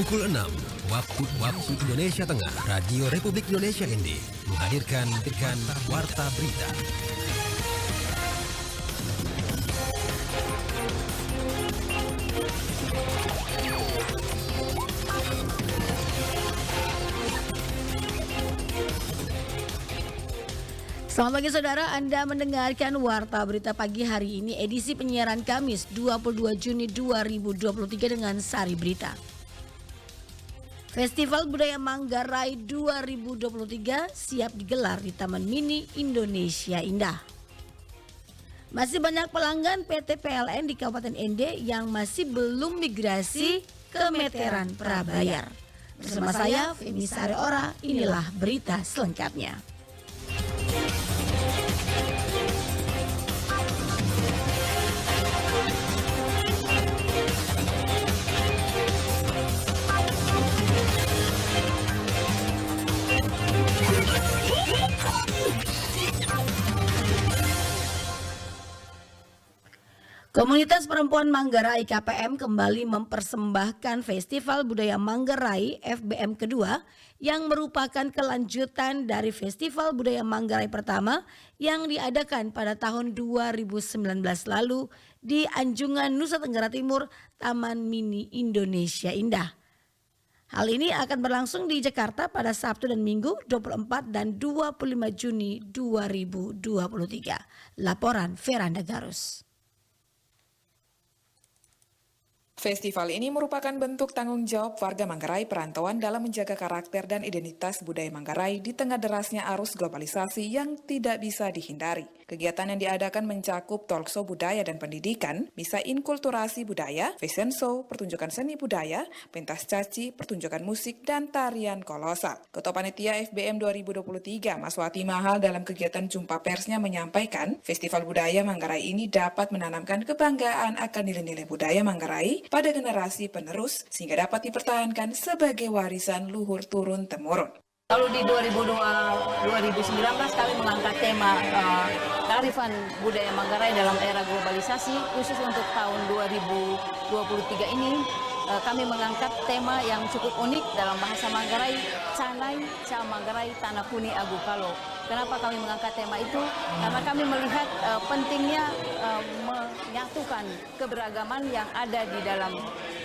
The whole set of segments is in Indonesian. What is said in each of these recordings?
Pukul 6 waktu Indonesia Tengah, Radio Republik Indonesia ND menghadirkan Warta Berita. Selamat pagi saudara, Anda mendengarkan Warta Berita pagi hari ini edisi penyiaran Kamis 22 Juni 2023 dengan sari berita. Festival Budaya Manggarai 2023 siap digelar di Taman Mini Indonesia Indah. Masih banyak pelanggan PT PLN di Kabupaten ND yang masih belum migrasi ke meteran prabayar. Bersama saya, Femi Sareora, inilah berita selengkapnya. Komunitas Perempuan Manggarai KPM kembali mempersembahkan Festival Budaya Manggarai FBM kedua yang merupakan kelanjutan dari Festival Budaya Manggarai pertama yang diadakan pada tahun 2019 lalu di Anjungan, Nusa Tenggara Timur, Taman Mini Indonesia Indah. Hal ini akan berlangsung di Jakarta pada Sabtu dan Minggu 24 dan 25 Juni 2023. Laporan Veranda Garus. Festival ini merupakan bentuk tanggung jawab warga Manggarai perantauan dalam menjaga karakter dan identitas budaya Manggarai di tengah derasnya arus globalisasi yang tidak bisa dihindari. Kegiatan yang diadakan mencakup talkshow budaya dan pendidikan, misa inkulturasi budaya, fashion show, pertunjukan seni budaya, pentas caci, pertunjukan musik, dan tarian kolosal. Ketua Panitia FBM 2023, Mas Wati Mahal dalam kegiatan jumpa persnya menyampaikan, Festival Budaya Manggarai ini dapat menanamkan kebanggaan akan nilai-nilai budaya Manggarai pada generasi penerus sehingga dapat dipertahankan sebagai warisan luhur turun-temurun. Lalu di 2019 kami mengangkat tema kearifan budaya Manggarai dalam era globalisasi, khusus untuk tahun 2023 ini kami mengangkat tema yang cukup unik dalam bahasa Manggarai, Canai Ca Manggarai Tanah Kuni Agu Kalo. Kenapa kami mengangkat tema itu? Karena kami melihat pentingnya menyatukan keberagaman yang ada di dalam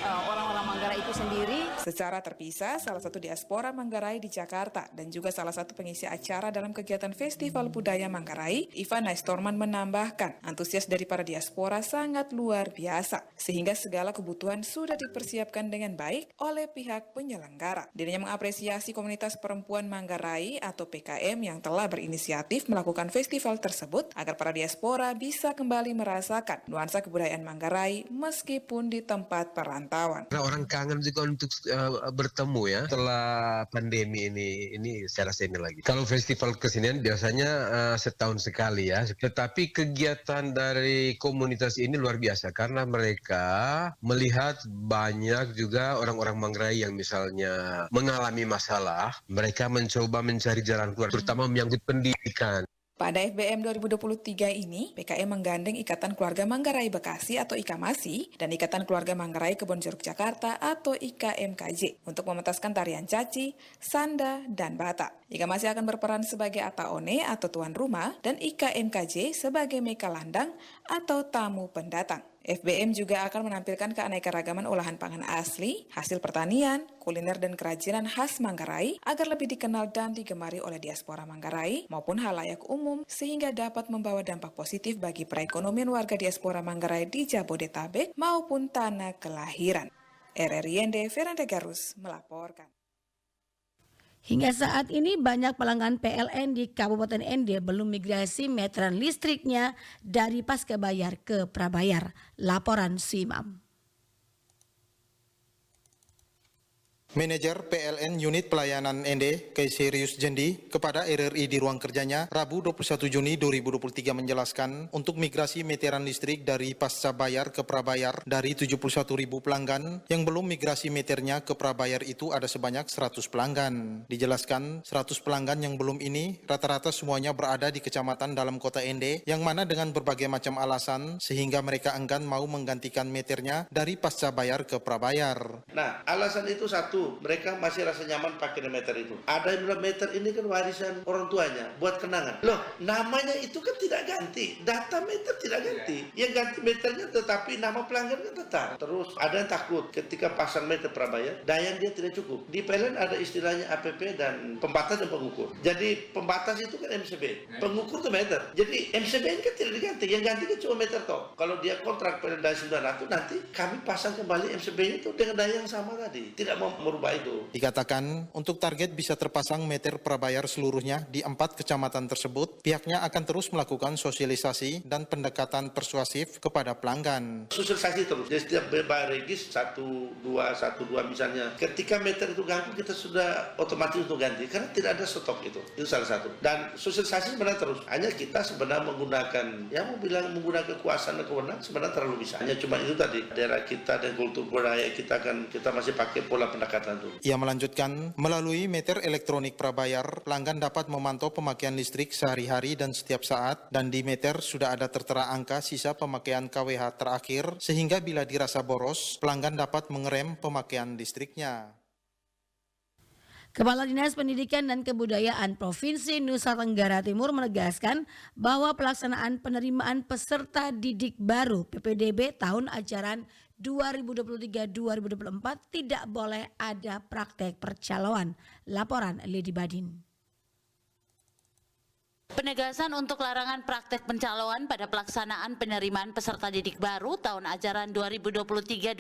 orang-orang Manggarai itu sendiri. Secara terpisah, salah satu diaspora Manggarai di Jakarta dan juga salah satu pengisi acara dalam kegiatan Festival Budaya Manggarai, Ivan Naistorman menambahkan, antusias dari para diaspora sangat luar biasa, sehingga segala kebutuhan sudah dipersiapkan dengan baik oleh pihak penyelenggara. Dirinya mengapresiasi komunitas perempuan Manggarai atau PKM yang telah berinisiatif melakukan festival tersebut agar para diaspora bisa kembali merasakan nuansa kebudayaan Manggarai meskipun di tempat perantauan. Orang kangen juga untuk bertemu ya setelah pandemi ini saya rasa ini lagi. Kalau festival kesenian biasanya setahun sekali ya, tetapi kegiatan dari komunitas ini luar biasa karena mereka melihat banyak juga orang-orang Manggarai yang misalnya mengalami masalah, mereka mencoba mencari jalan keluar, terutama menyangkut pendidikan. Pada FBM 2023 ini, PKM menggandeng Ikatan Keluarga Manggarai Bekasi atau IKMASI dan Ikatan Keluarga Manggarai Kebonjeruk Jakarta atau IKMKJ untuk mementaskan tarian caci, sanda, dan bata. IKMASI akan berperan sebagai ataone atau tuan rumah dan IKMKJ sebagai meka landang atau tamu pendatang. FBM juga akan menampilkan keanekaragaman olahan pangan asli, hasil pertanian, kuliner dan kerajinan khas Manggarai agar lebih dikenal dan digemari oleh diaspora Manggarai maupun halayak umum sehingga dapat membawa dampak positif bagi perekonomian warga diaspora Manggarai di Jabodetabek maupun tanah kelahiran. RRIND Veranda Garus melaporkan. Hingga saat ini banyak pelanggan PLN di Kabupaten ND belum migrasi meteran listriknya dari pascabayar ke prabayar. Laporan Simam. Manajer PLN Unit Pelayanan ND, Kaiserius Jendi, kepada RRI di ruang kerjanya Rabu 21 Juni 2023 menjelaskan untuk migrasi meteran listrik dari pasca bayar ke prabayar dari 71.000 pelanggan yang belum migrasi meternya ke prabayar itu ada sebanyak 100 pelanggan. Dijelaskan 100 pelanggan yang belum ini rata-rata semuanya berada di kecamatan dalam kota ND yang mana dengan berbagai macam alasan sehingga mereka enggan mau menggantikan meternya dari pasca bayar ke prabayar. Nah, alasan itu satu, mereka masih rasa nyaman pakai meter itu. Ada yang bilang meter ini kan warisan orang tuanya buat kenangan. Loh, namanya itu kan tidak ganti. Data meter tidak ganti. Yang ganti meternya tetapi nama pelanggan kan tetap. Terus ada yang takut ketika pasang meter prabayar, daya dia tidak cukup. Di PLN ada istilahnya APP dan pembatas dan pengukur. Jadi pembatas itu kan MCB, pengukur itu meter. Jadi MCB ini kan tidak diganti. Yang ganti kan cuma meter toh. Kalau dia kontrak PLN daya 900, nanti kami pasang kembali MCB-nya itu dengan daya yang sama tadi. Tidak mau merubah itu. Dikatakan untuk target bisa terpasang meter prabayar seluruhnya di 4 kecamatan tersebut, pihaknya akan terus melakukan sosialisasi dan pendekatan persuasif kepada pelanggan. Sosialisasi terus. Jadi setiap bayar regis 12 misalnya. Ketika meter itu ganggu kita sudah otomatis untuk ganti karena tidak ada stok itu. Itu salah satu. Dan sosialisasi sebenarnya terus. Hanya kita sebenarnya menggunakan, yang mau bilang menggunakan kekuasaan dan kewenangan sebenarnya terlalu bisa. Hanya cuma itu tadi. Daerah kita dan kultur budaya kita kan kita masih pakai pola pendekatan itu. Ia melanjutkan, melalui meter elektronik prabayar, pelanggan dapat memantau pemakaian listrik sehari-hari dan setiap saat, dan di meter sudah ada tertera angka sisa pemakaian KWH terakhir, sehingga bila dirasa boros, pelanggan dapat mengerem pemakaian listriknya. Kepala Dinas Pendidikan dan Kebudayaan Provinsi Nusa Tenggara Timur menegaskan bahwa pelaksanaan penerimaan peserta didik baru PPDB tahun ajaran 2023-2024 tidak boleh ada praktek percaloan. Laporan Lady Badin. Penegasan untuk larangan praktek pencaloan pada pelaksanaan penerimaan peserta didik baru tahun ajaran 2023-2024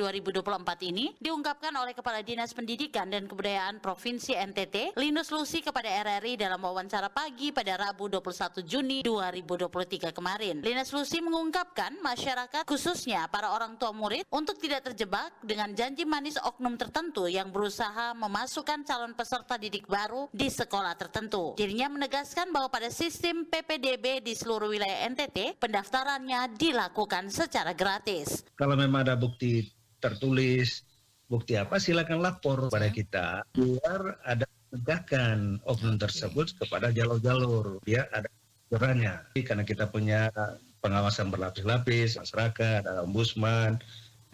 ini diungkapkan oleh Kepala Dinas Pendidikan dan Kebudayaan Provinsi NTT, Linus Lusi kepada RRI dalam wawancara pagi pada Rabu 21 Juni 2023 kemarin. Linus Lusi mengungkapkan masyarakat khususnya para orang tua murid untuk tidak terjebak dengan janji manis oknum tertentu yang berusaha memasukkan calon peserta didik baru di sekolah tertentu. Dirinya menegaskan bahwa pada sistem PPDB di seluruh wilayah NTT, pendaftarannya dilakukan secara gratis. Kalau memang ada bukti tertulis, bukti apa, silakan lapor pada kita biar ada penegakan oknum tersebut kepada jalur-jalur, ya ada aturannya. Karena kita punya pengawasan berlapis-lapis, masyarakat, ada ombudsman,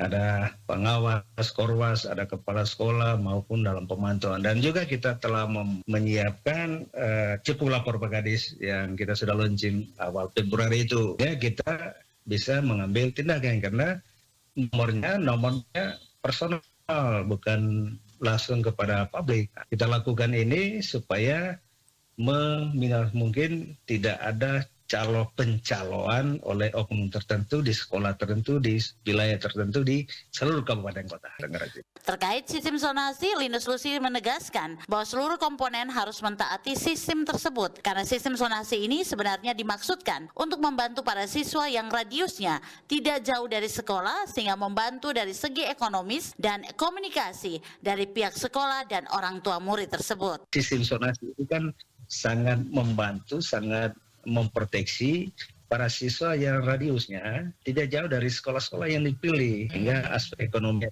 ada pengawas, korwas, ada kepala sekolah maupun dalam pemantauan. Dan juga kita telah menyiapkan cepu lapor Pak Kadis yang kita sudah launching awal Februari itu. Ya, kita bisa mengambil tindakan karena nomornya personal, bukan langsung kepada publik. Kita lakukan ini supaya mungkin tidak ada pencaloan oleh oknum tertentu di sekolah tertentu, di wilayah tertentu, di seluruh kabupaten kota. Terkait sistem zonasi, Linus Lusi menegaskan bahwa seluruh komponen harus mentaati sistem tersebut karena sistem zonasi ini sebenarnya dimaksudkan untuk membantu para siswa yang radiusnya tidak jauh dari sekolah sehingga membantu dari segi ekonomis dan komunikasi dari pihak sekolah dan orang tua murid tersebut. Sistem zonasi itu kan sangat membantu, sangat memproteksi para siswa yang radiusnya tidak jauh dari sekolah-sekolah yang dipilih, hingga aspek ekonomi,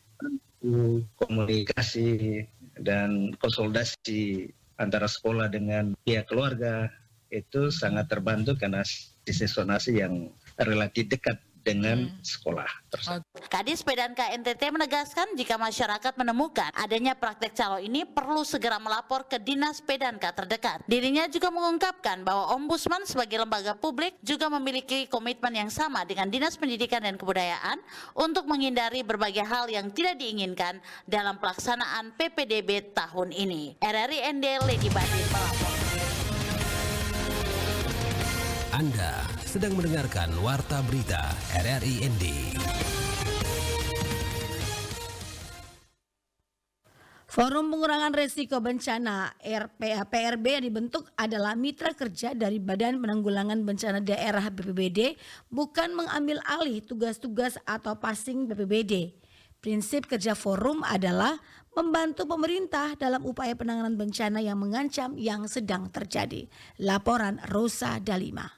komunikasi dan konsolidasi antara sekolah dengan pihak keluarga itu sangat terbantu karena sistem zonasi yang relatif dekat dengan sekolah tersebut. Kadis PDANKA NTT menegaskan jika masyarakat menemukan adanya praktek calo ini perlu segera melapor ke Dinas PDANKA terdekat. Dirinya juga mengungkapkan bahwa Ombudsman sebagai lembaga publik juga memiliki komitmen yang sama dengan Dinas Pendidikan dan Kebudayaan untuk menghindari berbagai hal yang tidak diinginkan dalam pelaksanaan PPDB tahun ini. RRI ND Lady Badin melapor. Anda sedang mendengarkan Warta Berita RRI ND. Forum Pengurangan Risiko Bencana PRB yang dibentuk adalah mitra kerja dari Badan Penanggulangan Bencana Daerah BPBD, bukan mengambil alih tugas-tugas atau passing BPBD. Prinsip kerja forum adalah membantu pemerintah dalam upaya penanganan bencana yang mengancam yang sedang terjadi. Laporan Rosa Dalima.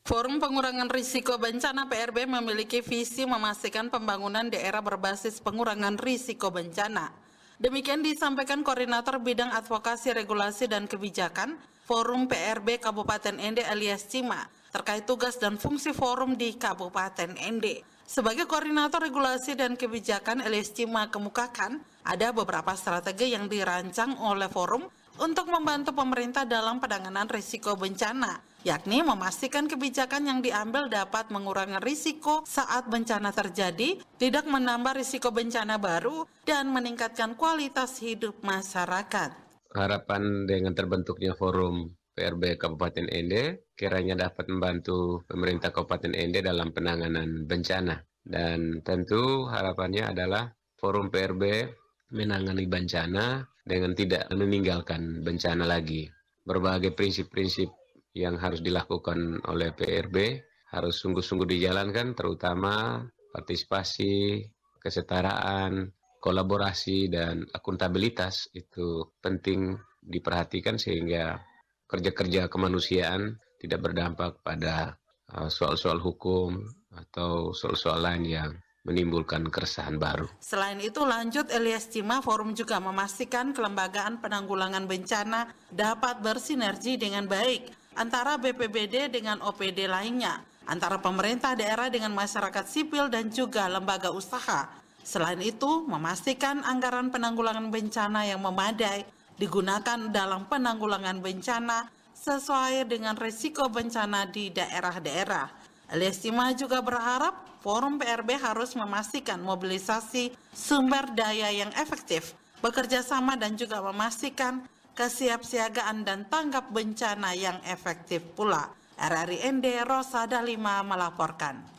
Forum Pengurangan Risiko Bencana PRB memiliki visi memastikan pembangunan daerah berbasis pengurangan risiko bencana. Demikian disampaikan Koordinator Bidang Advokasi Regulasi dan Kebijakan Forum PRB Kabupaten Ende alias Cima terkait tugas dan fungsi forum di Kabupaten Ende. Sebagai Koordinator Regulasi dan Kebijakan, alias Cima kemukakan ada beberapa strategi yang dirancang oleh forum untuk membantu pemerintah dalam penanganan risiko bencana, yakni memastikan kebijakan yang diambil dapat mengurangi risiko saat bencana terjadi, tidak menambah risiko bencana baru, dan meningkatkan kualitas hidup masyarakat. Harapan dengan terbentuknya forum PRB Kabupaten Ende kiranya dapat membantu pemerintah Kabupaten Ende dalam penanganan bencana. Dan tentu harapannya adalah forum PRB menangani bencana dengan tidak meninggalkan bencana lagi. Berbagai prinsip-prinsip yang harus dilakukan oleh PRB harus sungguh-sungguh dijalankan, terutama partisipasi, kesetaraan, kolaborasi, dan akuntabilitas itu penting diperhatikan sehingga kerja-kerja kemanusiaan tidak berdampak pada soal-soal hukum atau soal-soal lain yang menimbulkan keresahan baru. Selain itu, lanjut Elias Cima, forum juga memastikan kelembagaan penanggulangan bencana dapat bersinergi dengan baik antara BPBD dengan OPD lainnya, antara pemerintah daerah dengan masyarakat sipil dan juga lembaga usaha. Selain itu, memastikan anggaran penanggulangan bencana yang memadai digunakan dalam penanggulangan bencana sesuai dengan risiko bencana di daerah-daerah. Elias Cima juga berharap forum PRB harus memastikan mobilisasi sumber daya yang efektif, bekerja sama dan juga memastikan kesiapsiagaan dan tanggap bencana yang efektif pula. RRI Ende, Rosa Dalima melaporkan.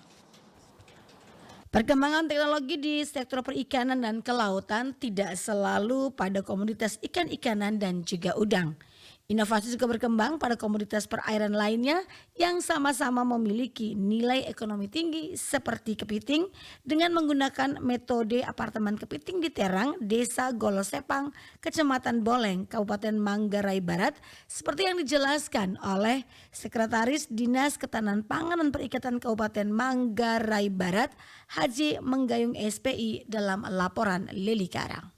Perkembangan teknologi di sektor perikanan dan kelautan tidak selalu pada komoditas ikan-ikanan dan juga udang. Inovasi juga berkembang pada komoditas perairan lainnya yang sama-sama memiliki nilai ekonomi tinggi seperti kepiting dengan menggunakan metode apartemen kepiting di Terang, Desa Golosepang, Kecamatan Boleng, Kabupaten Manggarai Barat seperti yang dijelaskan oleh Sekretaris Dinas Ketahanan Pangan dan Perikanan Kabupaten Manggarai Barat, Haji Menggayung SPI dalam laporan Lili Karang.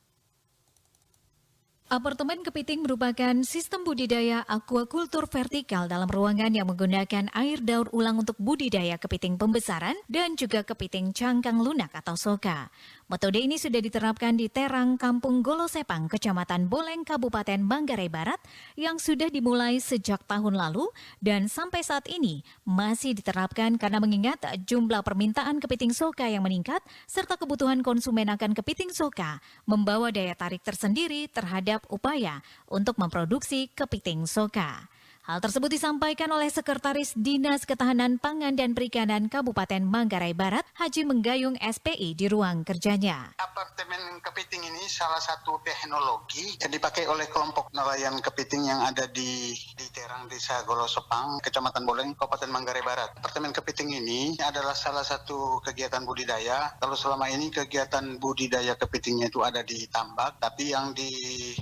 Apartemen kepiting merupakan sistem budidaya aquakultur vertikal dalam ruangan yang menggunakan air daur ulang untuk budidaya kepiting pembesaran dan juga kepiting cangkang lunak atau soka. Metode ini sudah diterapkan di Terang, Kampung Golosepang, Kecamatan Boleng, Kabupaten Manggarai Barat yang sudah dimulai sejak tahun lalu dan sampai saat ini masih diterapkan karena mengingat jumlah permintaan kepiting soka yang meningkat serta kebutuhan konsumen akan kepiting soka membawa daya tarik tersendiri terhadap upaya untuk memproduksi kepiting soka. Hal tersebut disampaikan oleh Sekretaris Dinas Ketahanan Pangan dan Perikanan Kabupaten Manggarai Barat, Haji Menggayung SPI di ruang kerjanya. Apartemen kepiting ini salah satu teknologi yang dipakai oleh kelompok nelayan kepiting yang ada di Terang, Desa Golosepang, Kecamatan Boleng, Kabupaten Manggarai Barat. Apartemen kepiting ini adalah salah satu kegiatan budidaya. Kalau selama ini kegiatan budidaya kepitingnya itu ada di tambak, tapi yang di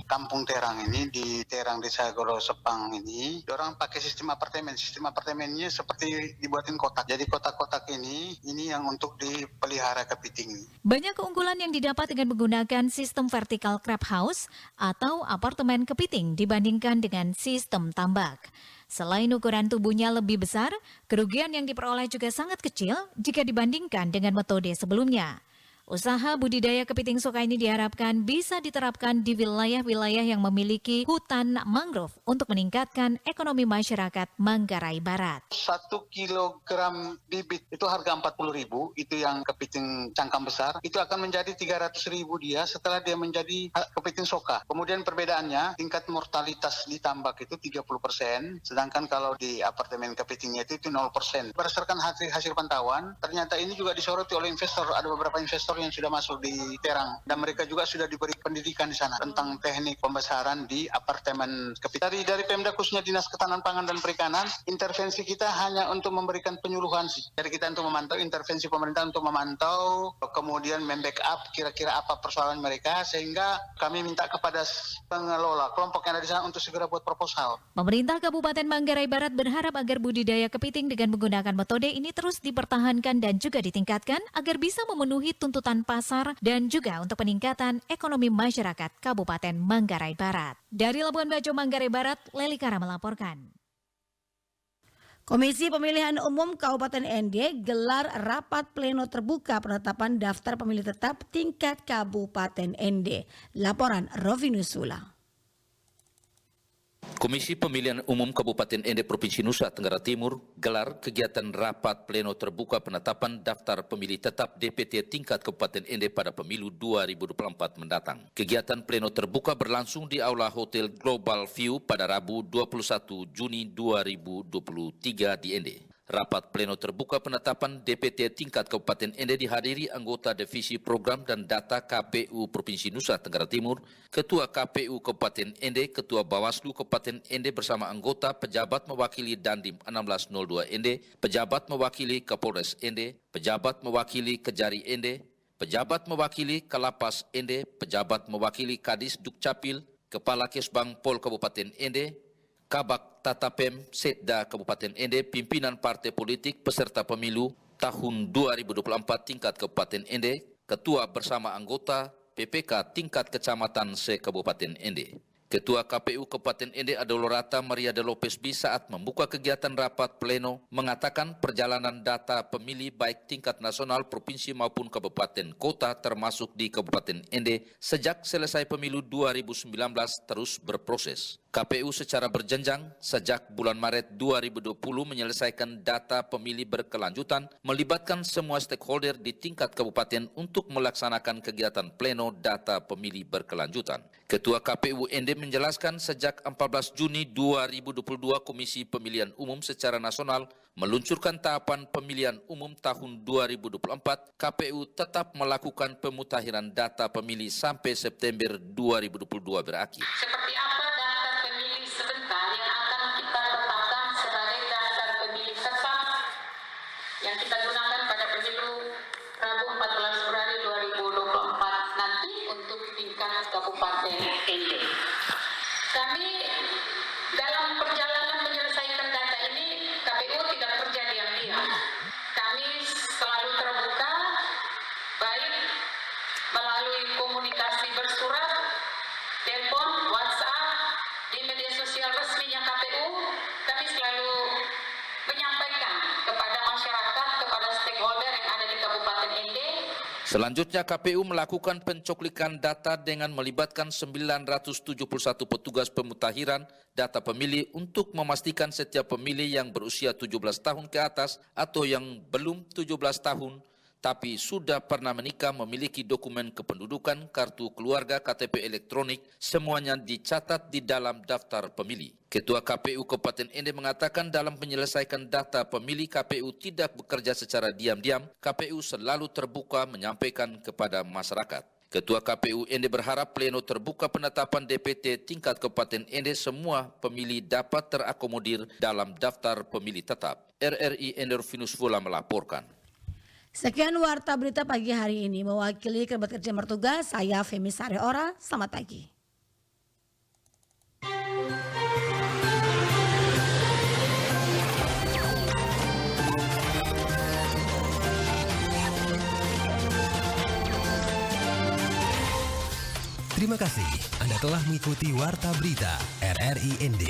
Kampung Terang ini, di Terang Desa Golosepang ini, orang pakai sistem apartemen. Sistem apartemennya seperti dibuatin kotak. Jadi kotak-kotak ini yang untuk dipelihara kepiting. Banyak keunggulan yang didapat dengan menggunakan sistem vertical crab house atau apartemen kepiting dibandingkan dengan sistem tambak. Selain ukuran tubuhnya lebih besar, kerugian yang diperoleh juga sangat kecil jika dibandingkan dengan metode sebelumnya. Usaha budidaya kepiting soka ini diharapkan bisa diterapkan di wilayah-wilayah yang memiliki hutan mangrove untuk meningkatkan ekonomi masyarakat Manggarai Barat. 1 kilogram bibit itu harga 40.000, itu yang kepiting cangkang besar, itu akan menjadi 300.000 dia setelah dia menjadi kepiting soka. Kemudian perbedaannya, tingkat mortalitas di tambak itu 30%, sedangkan kalau di apartemen kepitingnya itu 0%. Berdasarkan hasil pantauan, ternyata ini juga disoroti oleh investor. Ada beberapa investor kontraktor yang sudah masuk di Terang dan mereka juga sudah diberi pendidikan di sana tentang teknik pembesaran di apartemen kepiting. Dari Pemda khususnya Dinas Ketahanan Pangan dan Perikanan, intervensi kita hanya untuk memberikan penyuluhan sih. Dari kita untuk memantau, intervensi pemerintah untuk memantau, kemudian membackup kira-kira apa persoalan mereka, sehingga kami minta kepada pengelola kelompok yang ada di sana untuk segera buat proposal. Pemerintah Kabupaten Manggarai Barat berharap agar budidaya kepiting dengan menggunakan metode ini terus dipertahankan dan juga ditingkatkan agar bisa memenuhi tuntutan pasar dan juga untuk peningkatan ekonomi masyarakat Kabupaten Manggarai Barat. Dari Labuan Bajo, Manggarai Barat, Leli Kara melaporkan. Komisi Pemilihan Umum Kabupaten ND gelar rapat pleno terbuka penetapan daftar pemilih tetap tingkat Kabupaten ND. Laporan Rovinus Sula. Komisi Pemilihan Umum Kabupaten ND Provinsi Nusa Tenggara Timur gelar kegiatan rapat pleno terbuka penetapan daftar pemilih tetap DPT tingkat Kabupaten ND pada pemilu 2024 mendatang. Kegiatan pleno terbuka berlangsung di Aula Hotel Global View pada Rabu 21 Juni 2023 di ND. Rapat pleno terbuka penetapan DPT tingkat Kabupaten ND dihadiri anggota Divisi Program dan Data KPU Provinsi Nusa Tenggara Timur, Ketua KPU Kabupaten ND, Ketua Bawaslu Kabupaten ND bersama anggota pejabat mewakili Dandim 1602 ND, pejabat mewakili Kapolres ND, pejabat mewakili Kejari ND, pejabat mewakili Kalapas ND, pejabat mewakili Kadis Dukcapil, Kepala Kesbang Pol Kabupaten ND, Kabak Tatapem Setda Kabupaten ND, pimpinan partai politik peserta pemilu tahun 2024 tingkat Kabupaten ND, ketua bersama anggota PPK tingkat kecamatan se-Kabupaten ND. Ketua KPU Kabupaten ND Adolorata Maria de Lopez B saat membuka kegiatan rapat pleno mengatakan perjalanan data pemilih baik tingkat nasional, provinsi maupun kabupaten kota termasuk di Kabupaten ND sejak selesai pemilu 2019 terus berproses. KPU secara berjenjang sejak bulan Maret 2020 menyelesaikan data pemilih berkelanjutan melibatkan semua stakeholder di tingkat kabupaten untuk melaksanakan kegiatan pleno data pemilih berkelanjutan. Ketua KPU ND menjelaskan sejak 14 Juni 2022 Komisi Pemilihan Umum secara nasional meluncurkan tahapan pemilihan umum tahun 2024, KPU tetap melakukan pemutakhiran data pemilih sampai September 2022 berakhir. Seperti apa daftar pemilih sebentar yang akan kita tetapkan sebagai daftar pemilih tetap yang kita gunakan pada pemilu Rabu 14 Februari 2024 nanti untuk tingkat Kabupaten ND. Kami dalam perjalanan menyelesaikan data ini, KPU tidak kerja diam-diam. Kami selalu terbuka, baik melalui komunikasi bersurat, telepon, WhatsApp, di media sosial resminya KPU, kami selalu menyampaikan kepada masyarakat, kepada stakeholder yang ada di Kabupaten ND. Selanjutnya KPU melakukan pencoklikan data dengan melibatkan 971 petugas pemutakhiran data pemilih untuk memastikan setiap pemilih yang berusia 17 tahun ke atas atau yang belum 17 tahun tapi sudah pernah menikah memiliki dokumen kependudukan, kartu keluarga, KTP elektronik, semuanya dicatat di dalam daftar pemilih. Ketua KPU Kabupaten ND mengatakan dalam menyelesaikan data pemilih KPU tidak bekerja secara diam-diam, KPU selalu terbuka menyampaikan kepada masyarakat. Ketua KPU ND berharap pleno terbuka penetapan DPT tingkat Kabupaten ND semua pemilih dapat terakomodir dalam daftar pemilih tetap. RRI Endorfinus Vola melaporkan. Sekian warta berita pagi hari ini. Mewakili kerabat kerja bertugas, saya Femi Sareora. Selamat pagi. Terima kasih Anda telah mengikuti warta berita RRI ND.